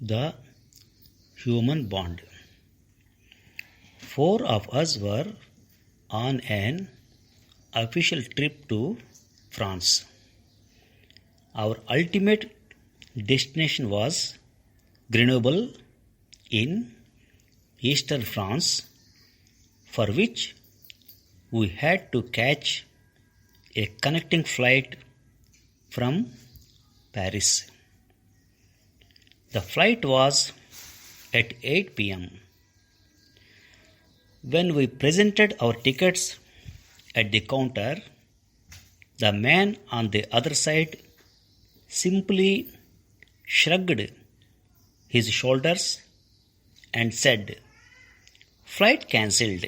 the human bond. Four of us were on an official trip to France. Our ultimate destination was Grenoble in eastern France, for which we had to catch a connecting flight from Paris. The flight was at 8 p.m. When we presented our tickets at the counter, the man on the other side simply shrugged his shoulders and said, "Flight cancelled."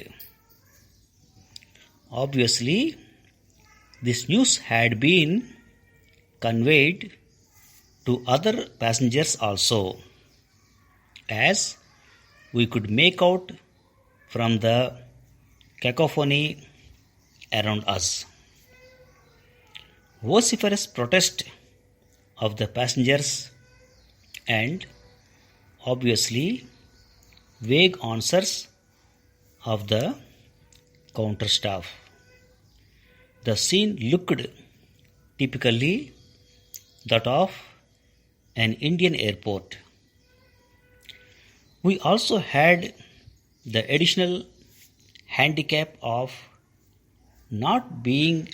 Obviously, this news had been conveyed to other passengers also, as we could make out from the cacophony around us. Vociferous protest of the passengers and obviously vague answers of the counter staff. The scene looked typically that of an Indian airport. We also had the additional handicap of not being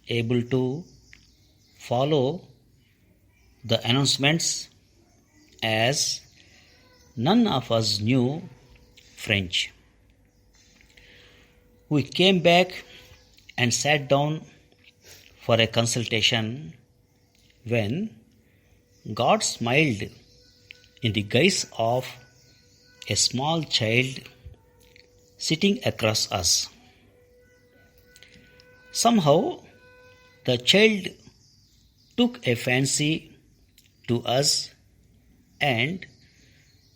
able to follow the announcements, as none of us knew French. We came back and sat down for a consultation when God smiled in the guise of a small child sitting across us. Somehow, the child took a fancy to us, and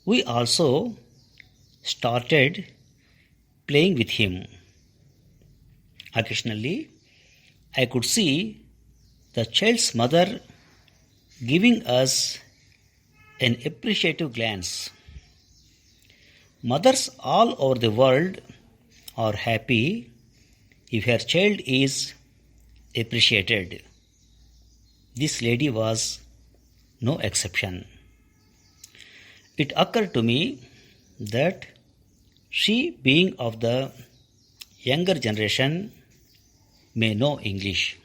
we also started playing with him. Occasionally, I could see the child's mother giving us an appreciative glance. Mothers all over the world are happy if her child is appreciated. This lady was no exception. It occurred to me that she, being of the younger generation, may know English.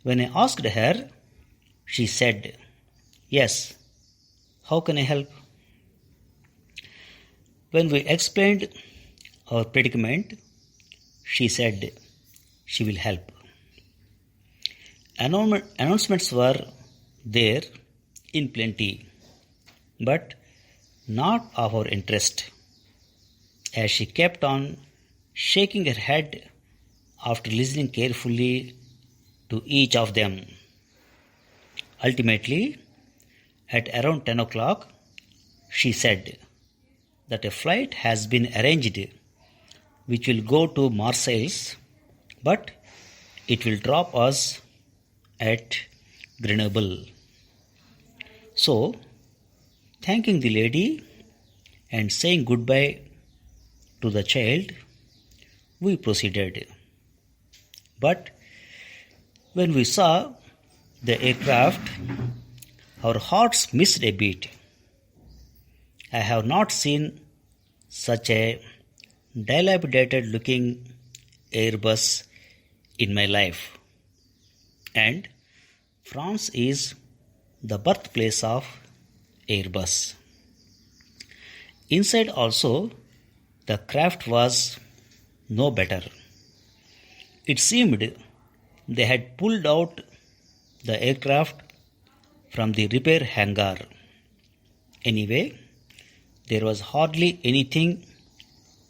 When I asked her, she said, "Yes, how can I help?" When we explained our predicament, she said she will help. Announcements were there in plenty, but not of our interest, as she kept on shaking her head after listening carefully to each of them. Ultimately, at around 10 o'clock, she said that a flight has been arranged which will go to Marseille, but it will drop us at Grenoble. So, thanking the lady and saying goodbye to the child, we proceeded. But when we saw the aircraft, our hearts missed a beat. I have not seen such a dilapidated looking Airbus in my life. And France is the birthplace of Airbus. Inside also, the craft was no better. It seemed they had pulled out the aircraft from the repair hangar. Anyway, there was hardly anything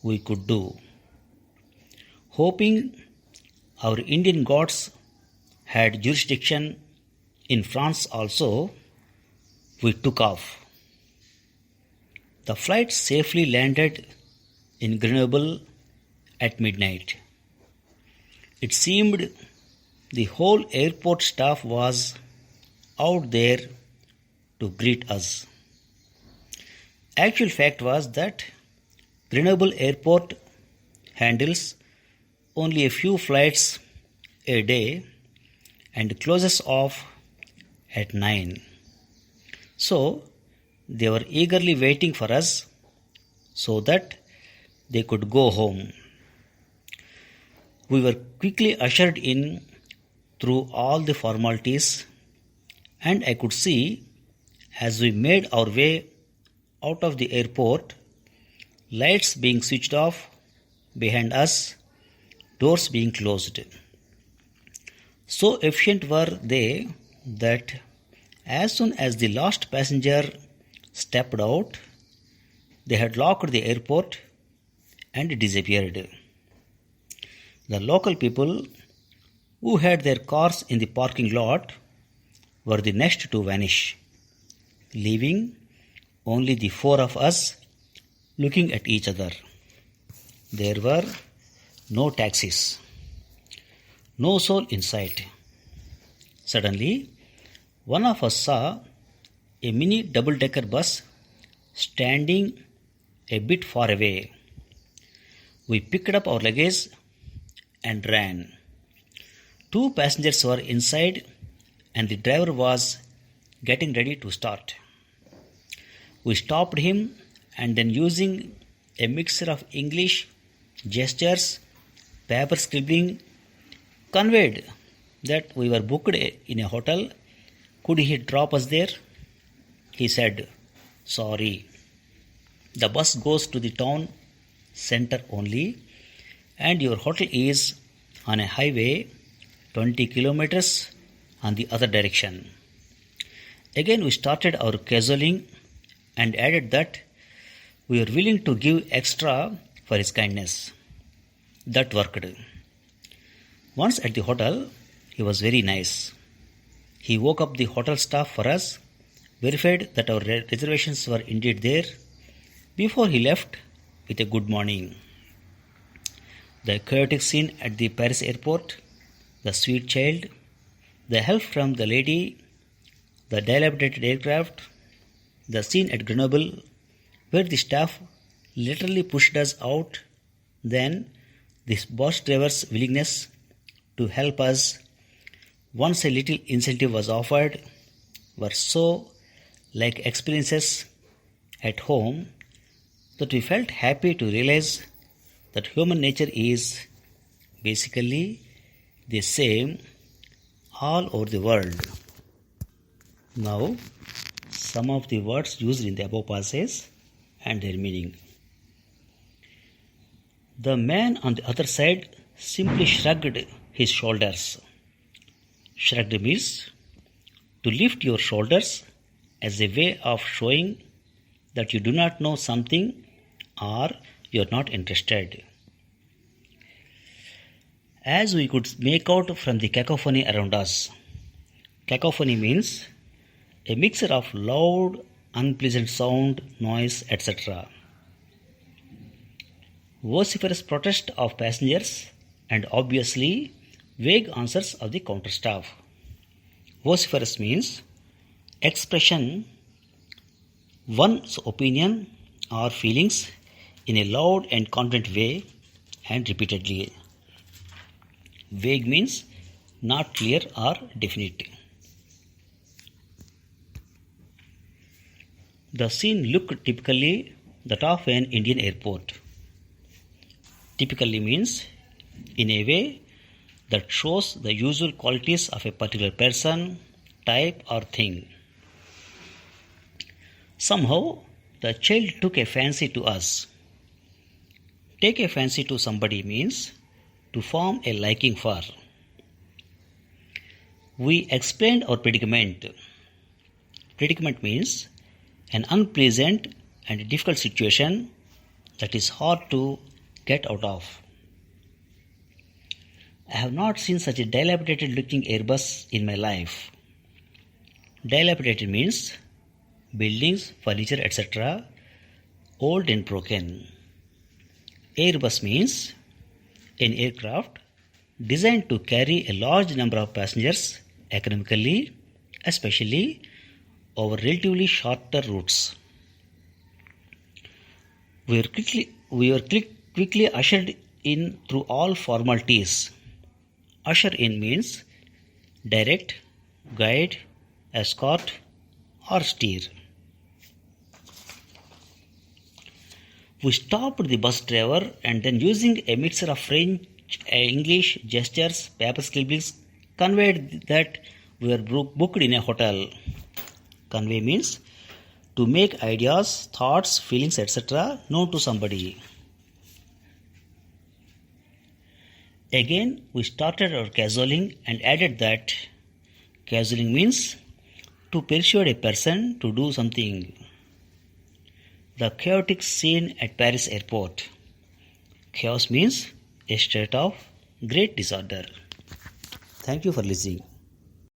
we could do. Hoping our Indian gods had jurisdiction in France also, we took off. The flight safely landed in Grenoble at midnight. It seemed the whole airport staff was out there to greet us. Actual fact was that Grenoble Airport handles only a few flights a day and closes off at 9. So they were eagerly waiting for us so that they could go home. We were quickly ushered in through all the formalities, and I could see as we made our way out of the airport, lights being switched off behind us, doors being closed. So efficient were they that as soon as the last passenger stepped out, they had locked the airport and disappeared. The local people who had their cars in the parking lot were the next to vanish, leaving only the four of us looking at each other. There were no taxis, no soul in sight. Suddenly, one of us saw a mini double-decker bus standing a bit far away. We picked up our luggage and ran. 2 passengers were inside and the driver was getting ready to start. We stopped him and then, using a mixture of English, gestures, paper scribbling, conveyed that we were booked in a hotel. Could he drop us there? He said, "Sorry, the bus goes to the town center only, and your hotel is on a highway 20 kilometers on the other direction." Again we started our cajoling and added that we were willing to give extra for his kindness. That worked. Once at the hotel, he was very nice. He woke up the hotel staff for us, verified that our reservations were indeed there before he left with a good morning. The chaotic scene at the Paris airport, the sweet child, the help from the lady, the dilapidated aircraft, the scene at Grenoble where the staff literally pushed us out, then this bus driver's willingness to help us once a little incentive was offered were so like experiences at home that we felt happy to realize that human nature is basically the same all over the world. Now, some of the words used in the above passage and their meaning. The man on the other side simply shrugged his shoulders. Shrugged means to lift your shoulders as a way of showing that you do not know something or you are not interested. As we could make out from the cacophony around us, cacophony means a mixture of loud, unpleasant sound, noise, etc. Vociferous protest of passengers and obviously vague answers of the counter staff. Vociferous means expression one's opinion or feelings in a loud and confident way and repeatedly. Vague means not clear or definite. The scene looked typically that of an Indian airport. Typically means in a way that shows the usual qualities of a particular person, type or thing. Somehow the child took a fancy to us. Take a fancy to somebody means to form a liking for. We explained our predicament. Predicament means an unpleasant and difficult situation that is hard to get out of. I have not seen such a dilapidated looking Airbus in my life. Dilapidated means buildings, furniture, etc. old and broken. Airbus means an aircraft designed to carry a large number of passengers economically, especially over relatively shorter routes. We were quickly ushered in through all formalities. Usher in means direct, guide, escort, or steer. We stopped the bus driver and then, using a mixture of French, English, gestures, paper scribblings, conveyed that we were booked in a hotel. Convey means to make ideas, thoughts, feelings, etc. known to somebody. Again, we started our cajoling and added that cajoling means to persuade a person to do something. The chaotic scene at Paris airport. Chaos means a state of great disorder. Thank you for listening.